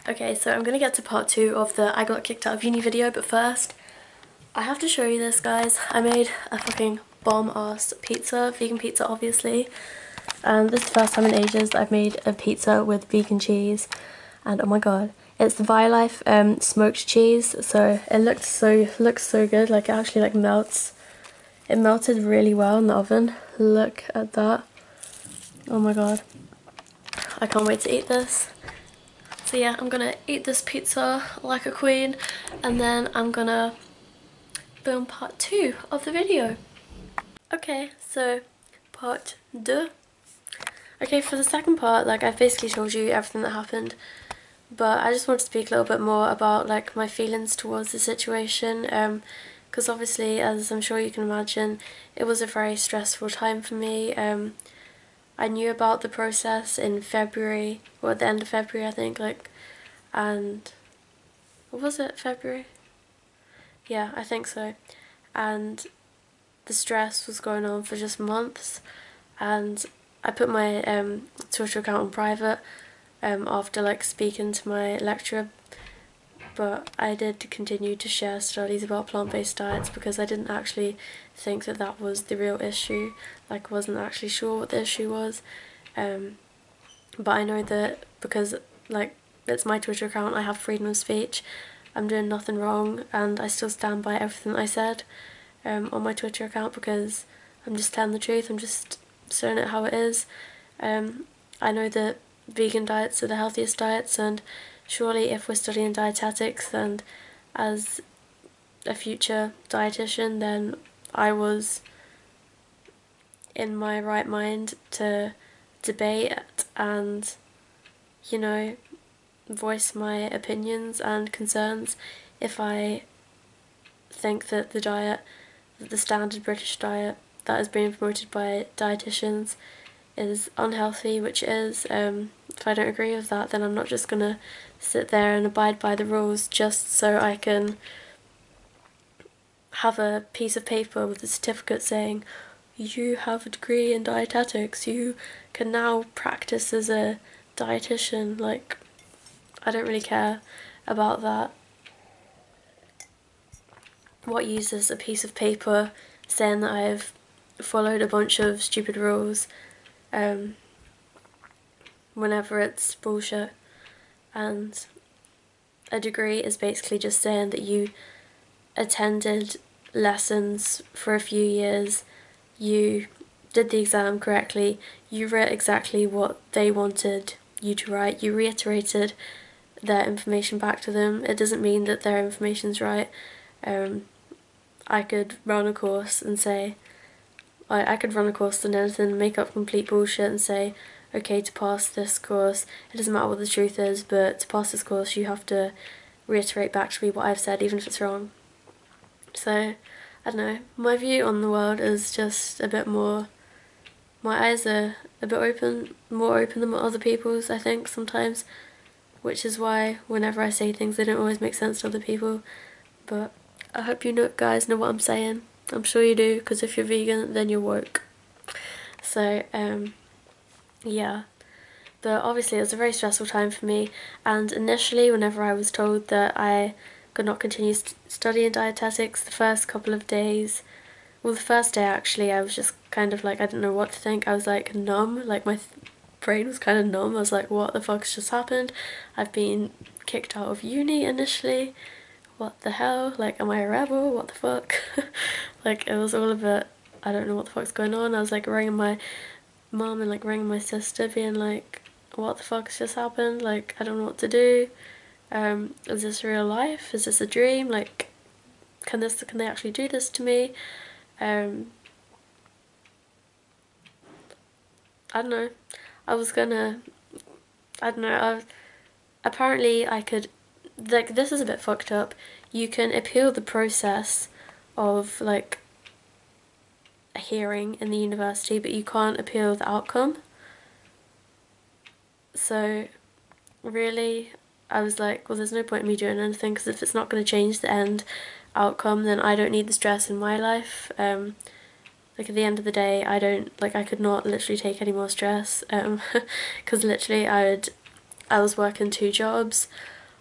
Okay, so I'm gonna get to part 2 of the I got kicked out of uni video, but first, I have to show you this, guys. I made a fucking bomb-ass pizza, vegan pizza obviously, and this is the first time in ages that I've made a pizza with vegan cheese, and oh my god, it's the Violife smoked cheese, so it looks so good, like it actually like melts. It melted really well in the oven. Look at that. Oh my god. I can't wait to eat this. So yeah, I'm gonna eat this pizza like a queen, and then I'm gonna film part 2 of the video. Okay, so part 2. Okay, for the second part, like I've basically told you everything that happened, but I just want to speak a little bit more about like my feelings towards the situation, because obviously, as I'm sure you can imagine, it was a very stressful time for me. I knew about the process in February, or at the end of February I think, like, and what was it, February? Yeah, I think so. And the stress was going on for just months, and I put my Twitter account on private after like speaking to my lecturer, but I did continue to share studies about plant-based diets because I didn't actually think that that was the real issue. Like, I wasn't actually sure what the issue was, but I know that because like it's my Twitter account, I have freedom of speech. I'm doing nothing wrong, and I still stand by everything I said on my Twitter account because I'm just telling the truth. I'm just saying it how it is. I know that vegan diets are the healthiest diets, and surely if we're studying dietetics, and as a future dietitian, then I was in my right mind to debate and, you know, voice my opinions and concerns if I think that the standard British diet that is being promoted by dietitians is unhealthy, which is. If I don't agree with that, then I'm not just gonna sit there and abide by the rules just so I can have a piece of paper with a certificate saying, you have a degree in dietetics, you can now practice as a dietitian. Like, I don't really care about that. What use is a piece of paper saying that I've followed a bunch of stupid rules whenever it's bullshit? And a degree is basically just saying that you attended lessons for a few years, you did the exam correctly, you wrote exactly what they wanted you to write, you reiterated their information back to them. It doesn't mean that their information's right. I could run a course and say, I could run a course on anything and make up complete bullshit and say, okay, to pass this course, it doesn't matter what the truth is, but to pass this course you have to reiterate back to me what I've said, even if it's wrong. So, I don't know, my view on the world is just a bit more, my eyes are a bit open, more open than other people's, I think, sometimes, which is why whenever I say things they don't always make sense to other people, but I hope you guys know what I'm saying. I'm sure you do, because if you're vegan, then you're woke. So, yeah. But obviously it was a very stressful time for me, and initially whenever I was told that I could not continue studying dietetics, the first couple of days, well, the first day actually, I was just kind of like, I didn't know what to think. I was like numb, like my brain was kind of numb. I was like, what the fuck's just happened? I've been kicked out of uni initially. What the hell? Like, am I a rebel? What the fuck? Like, it was all a bit, I don't know what the fuck's going on. I was like ringing my mum and like ringing my sister, being like, what the fuck's just happened? Like, I don't know what to do. Is this real life? Is this a dream? Like, can they actually do this to me? I don't know. I was gonna, I don't know. Apparently I could, like, this is a bit fucked up. You can appeal the process of like a hearing in the university, but you can't appeal the outcome. So really, I was like, well, there's no point in me doing anything, because if it's not going to change the end outcome, then I don't need the stress in my life. Like, at the end of the day, I could not literally take any more stress, because literally I was working 2 jobs,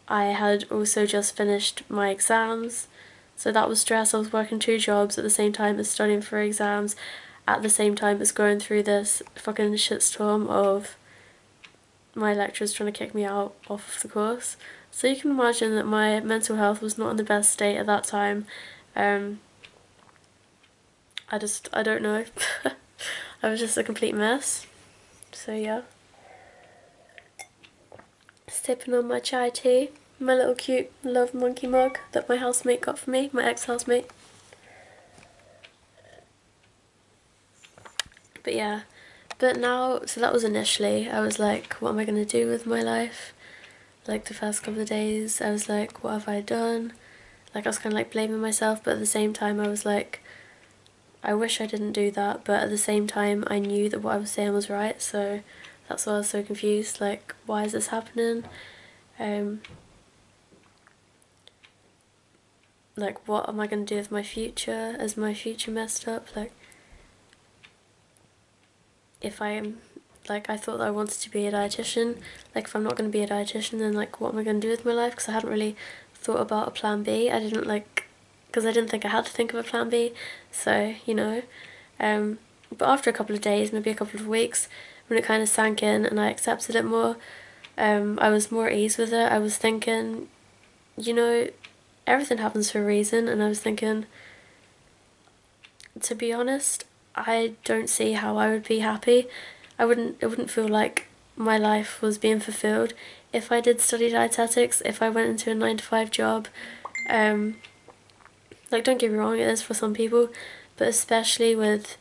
I had also just finished my exams, so that was stress. I was working 2 jobs at the same time as studying for exams, at the same time as going through this fucking shitstorm of my lecturers trying to kick me out off the course. So you can imagine that my mental health was not in the best state at that time. I don't know. I was just a complete mess. So yeah. Sipping on my chai tea. My little cute love monkey mug that my housemate got for me, my ex-housemate. But yeah. But now, so that was initially, I was like, what am I going to do with my life? Like the first couple of days, I was like, what have I done? Like I was kind of like blaming myself, but at the same time I was like, I wish I didn't do that, but at the same time I knew that what I was saying was right, so that's why I was so confused, like, why is this happening? Like, what am I going to do with my future? Is my future messed up? Like, if I'm, like, I thought that I wanted to be a dietitian, like, if I'm not going to be a dietitian, then, like, what am I going to do with my life? Because I hadn't really thought about a plan B. I didn't, like, because I didn't think I had to think of a plan B, so, you know. But after a couple of days, maybe a couple of weeks, when it kind of sank in and I accepted it more, I was more at ease with it. I was thinking, you know, everything happens for a reason, and I was thinking, to be honest, I don't see how I would be happy. It wouldn't feel like my life was being fulfilled if I did study dietetics, if I went into a 9 to 5 job. Like, don't get me wrong, it is for some people, but especially with,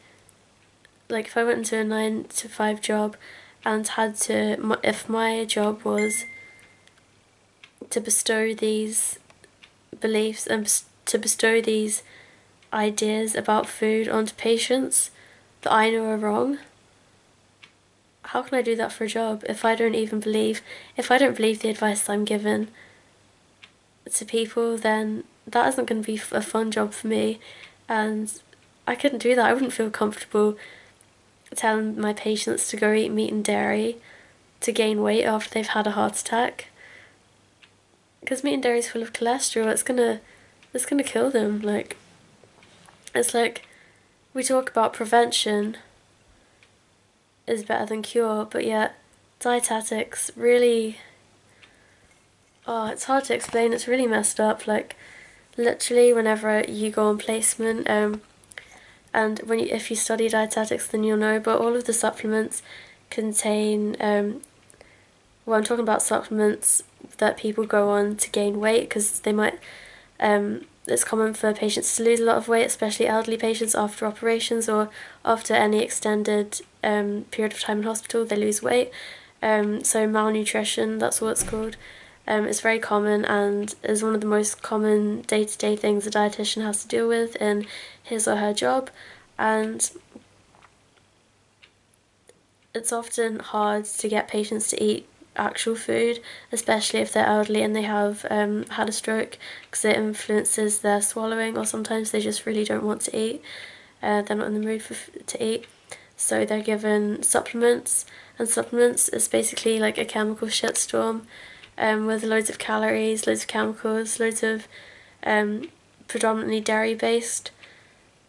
like, if I went into a 9 to 5 job and had to, if my job was to bestow these beliefs and to bestow these ideas about food onto patients that I know are wrong, how can I do that for a job if I don't believe the advice I'm given to people? Then that isn't going to be a fun job for me, and I couldn't do that. I wouldn't feel comfortable telling my patients to go eat meat and dairy to gain weight after they've had a heart attack, because meat and dairy is full of cholesterol. It's gonna kill them. Like, it's like, we talk about prevention is better than cure, but yet dietetics really, oh, it's hard to explain. It's really messed up. Like, literally, whenever you go on placement, and if you study dietetics, then you'll know. But all of the supplements contain, well, I'm talking about supplements that people go on to gain weight, because they might. It's common for patients to lose a lot of weight, especially elderly patients after operations or after any extended period of time in hospital. They lose weight. So malnutrition, that's what it's called. It's very common and is one of the most common day-to-day things a dietitian has to deal with in his or her job. And it's often hard to get patients to eat actual food, especially if they're elderly and they have had a stroke, because it influences their swallowing, or sometimes they just really don't want to eat. They're not in the mood to eat, so they're given supplements, and supplements is basically like a chemical shitstorm with loads of calories, loads of chemicals, loads of predominantly dairy based.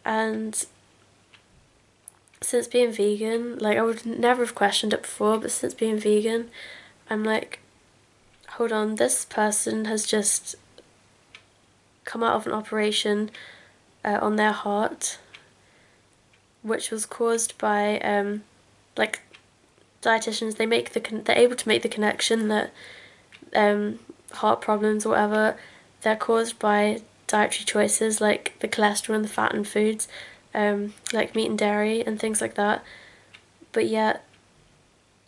And since being vegan, like, I would never have questioned it before, but since being vegan, I'm like, hold on, this person has just come out of an operation on their heart, which was caused by, like, dietitians, they're able to make the connection that heart problems or whatever, they're caused by dietary choices like the cholesterol and the fat in foods, like meat and dairy and things like that. But yet,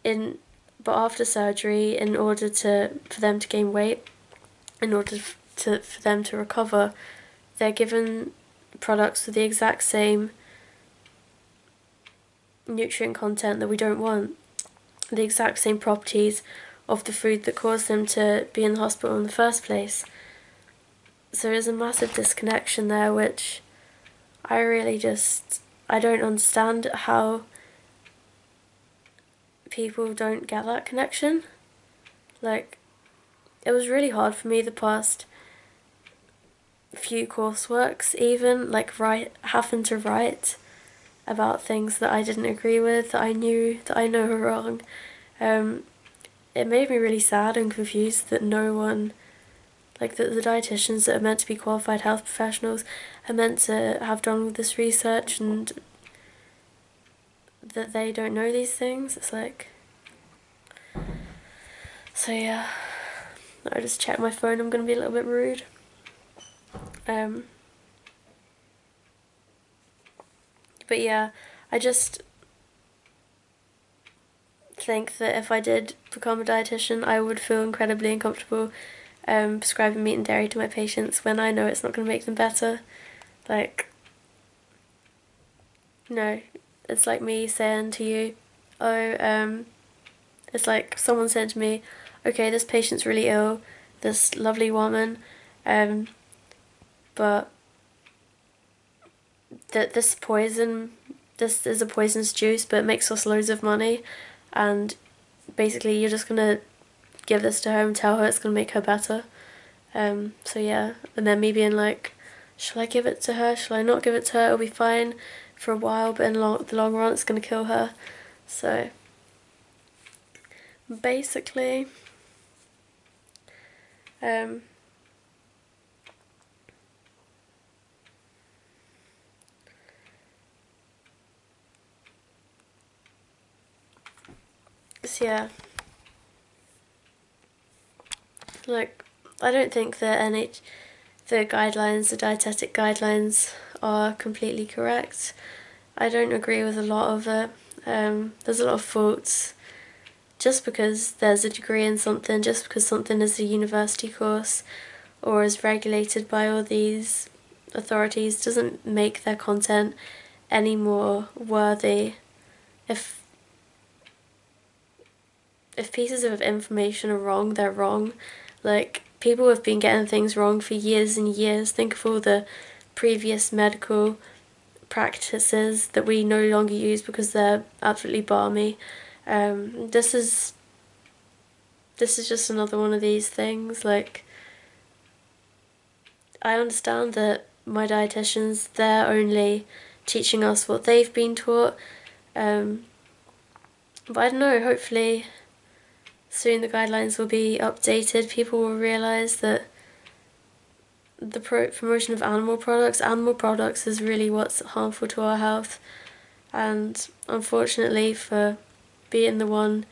but after surgery, in order for them to gain weight, in order for them to recover, they're given products with the exact same nutrient content that we don't want, the exact same properties of the food that caused them to be in the hospital in the first place. So there's a massive disconnection there, which I don't understand how people don't get that connection. Like, it was really hard for me the past few courseworks, even like having to write about things that I didn't agree with, that I know were wrong. It made me really sad and confused that no one, like that the dietitians that are meant to be qualified health professionals are meant to have done all this research, and that they don't know these things. It's like, so yeah, I just checked my phone. I'm gonna be a little bit rude. But yeah, I just think that if I did become a dietitian, I would feel incredibly uncomfortable prescribing meat and dairy to my patients when I know it's not going to make them better. Like, no, it's like me saying to you, oh, it's like someone said to me, okay, this patient's really ill, this lovely woman, but that this is a poisonous juice, but it makes us loads of money, and basically you're just gonna give this to her and tell her it's gonna make her better. So yeah, and then me being like, shall I give it to her? Shall I not give it to her? It'll be fine for a while, but in the long run, it's gonna kill her. So basically, so yeah, like I don't think that the guidelines, the dietetic guidelines, are completely correct. I don't agree with a lot of it. There's a lot of faults. Just because there's a degree in something, just because something is a university course or is regulated by all these authorities, doesn't make their content any more worthy. If pieces of information are wrong, they're wrong. Like, people have been getting things wrong for years and years. Think of all the previous medical practices that we no longer use because they're absolutely balmy. This is just another one of these things. Like, I understand that my dietitians, they're only teaching us what they've been taught, but I don't know, hopefully soon the guidelines will be updated. People will realise that the promotion of animal products is really what's harmful to our health, and unfortunately, for being the one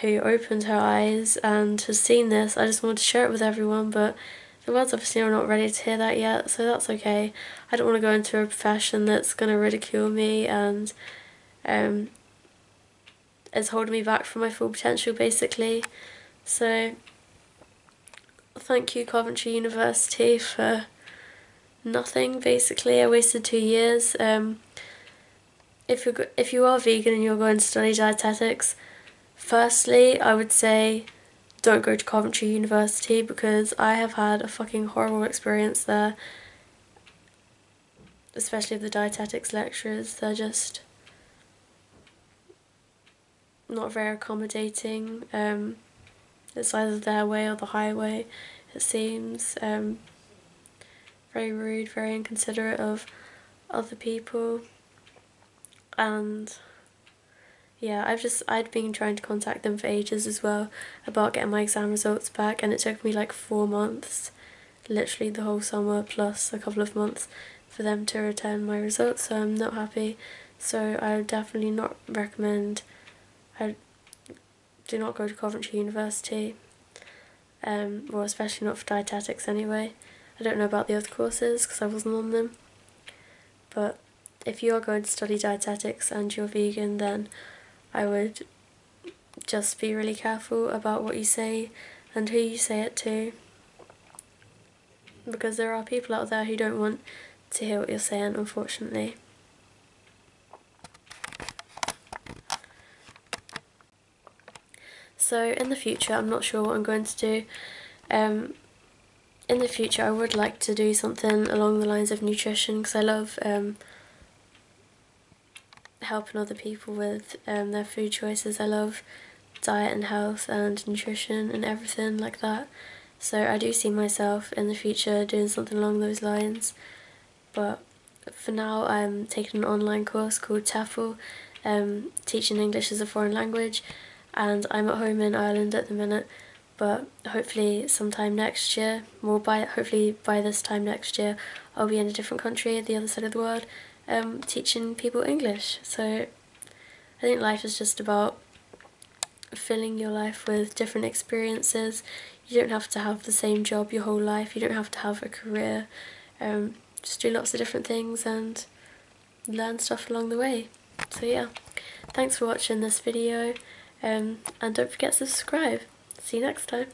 who opened her eyes and has seen this, I just wanted to share it with everyone, but the world's obviously not ready to hear that yet, so that's okay. I don't want to go into a profession that's going to ridicule me and is holding me back from my full potential, basically. So thank you, Coventry University, for nothing, basically. I wasted 2 years. If you are vegan and you're going to study dietetics, firstly, I would say don't go to Coventry University, because I have had a fucking horrible experience there, especially with the dietetics lecturers. They're just not very accommodating. It's either their way or the highway, it seems. Very rude, very inconsiderate of other people, and yeah, I'd been trying to contact them for ages as well about getting my exam results back, and it took me like 4 months, literally the whole summer plus a couple of months, for them to return my results, so I'm not happy. So I would definitely not recommend, I do not go to Coventry University, or especially not for dietetics anyway. I don't know about the other courses because I wasn't on them, but if you are going to study dietetics and you're vegan, then I would just be really careful about what you say and who you say it to, because there are people out there who don't want to hear what you're saying, unfortunately. So in the future, I'm not sure what I'm going to do. In the future, I would like to do something along the lines of nutrition, because I love helping other people with their food choices. I love diet and health and nutrition and everything like that. So I do see myself in the future doing something along those lines, but for now I'm taking an online course called TEFL, teaching English as a foreign language, and I'm at home in Ireland at the minute, but hopefully sometime next year, hopefully by this time next year, I'll be in a different country at the other side of the world, teaching people English. So I think life is just about filling your life with different experiences. You don't have to have the same job your whole life, you don't have to have a career. Just do lots of different things and learn stuff along the way. So yeah, thanks for watching this video, and don't forget to subscribe. See you next time.